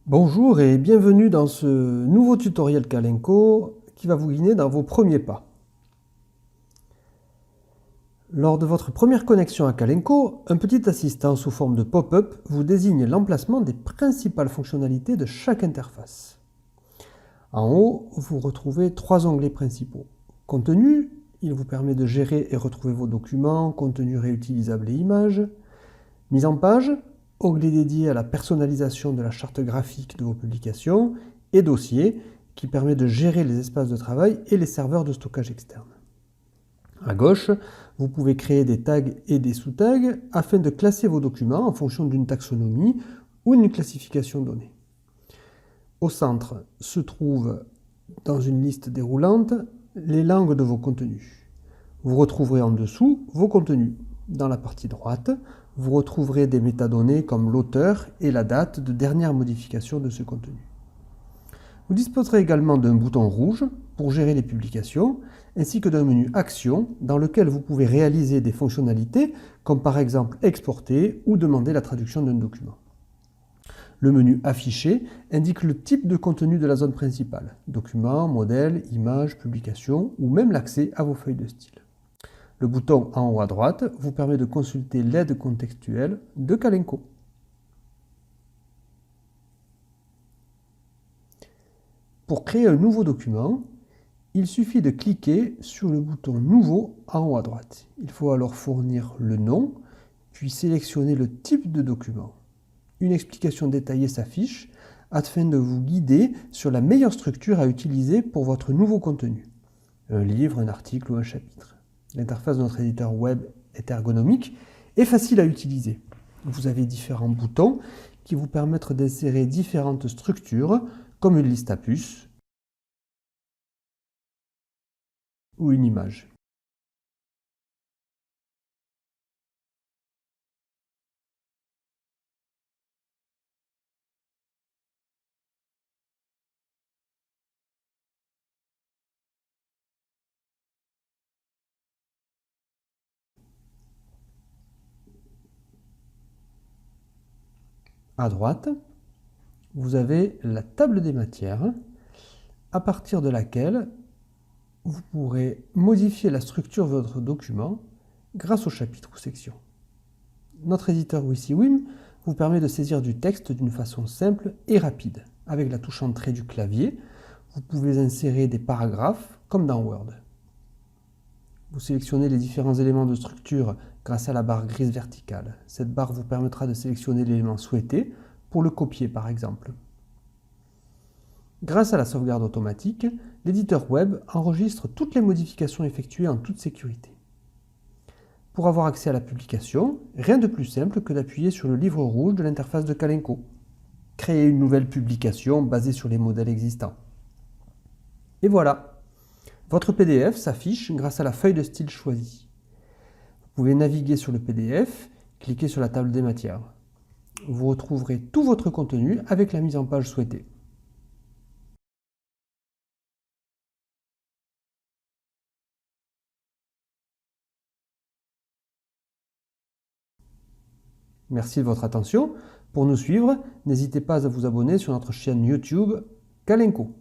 Bonjour et bienvenue dans ce nouveau tutoriel Kalenko qui va vous guider dans vos premiers pas. Lors de votre première connexion à Kalenko, un petit assistant sous forme de pop-up vous désigne l'emplacement des principales fonctionnalités de chaque interface. En haut, vous retrouvez trois onglets principaux. Contenu, il vous permet de gérer et retrouver vos documents, contenus réutilisables et images. Mise en page, onglet dédié à la personnalisation de la charte graphique de vos publications, et dossier, qui permet de gérer les espaces de travail et les serveurs de stockage externe. À gauche, vous pouvez créer des tags et des sous-tags afin de classer vos documents en fonction d'une taxonomie ou d'une classification donnée. Au centre se trouvent, dans une liste déroulante, les langues de vos contenus. Vous retrouverez en dessous vos contenus. Dans la partie droite, vous retrouverez des métadonnées comme l'auteur et la date de dernière modification de ce contenu. Vous disposerez également d'un bouton rouge pour gérer les publications, ainsi que d'un menu Action dans lequel vous pouvez réaliser des fonctionnalités comme par exemple exporter ou demander la traduction d'un document. Le menu Afficher indique le type de contenu de la zone principale, documents, modèles, images, publications ou même l'accès à vos feuilles de style. Le bouton en haut à droite vous permet de consulter l'aide contextuelle de Kalenko. Pour créer un nouveau document, il suffit de cliquer sur le bouton Nouveau en haut à droite. Il faut alors fournir le nom, puis sélectionner le type de document. Une explication détaillée s'affiche afin de vous guider sur la meilleure structure à utiliser pour votre nouveau contenu. Un livre, un article ou un chapitre. L'interface de notre éditeur web est ergonomique et facile à utiliser. Vous avez différents boutons qui vous permettent d'insérer différentes structures comme une liste à puces ou une image. À droite, vous avez la table des matières, à partir de laquelle vous pourrez modifier la structure de votre document grâce aux chapitres ou sections. Notre éditeur WYSIWYM vous permet de saisir du texte d'une façon simple et rapide. Avec la touche Entrée du clavier, vous pouvez insérer des paragraphes comme dans Word. Vous sélectionnez les différents éléments de structure grâce à la barre grise verticale. Cette barre vous permettra de sélectionner l'élément souhaité pour le copier par exemple. Grâce à la sauvegarde automatique, l'éditeur web enregistre toutes les modifications effectuées en toute sécurité. Pour avoir accès à la publication, rien de plus simple que d'appuyer sur le livre rouge de l'interface de Kalenko. Créer une nouvelle publication basée sur les modèles existants. Et voilà! Votre PDF s'affiche grâce à la feuille de style choisie. Vous pouvez naviguer sur le PDF, cliquer sur la table des matières. Vous retrouverez tout votre contenu avec la mise en page souhaitée. Merci de votre attention. Pour nous suivre, n'hésitez pas à vous abonner sur notre chaîne YouTube Kalenko.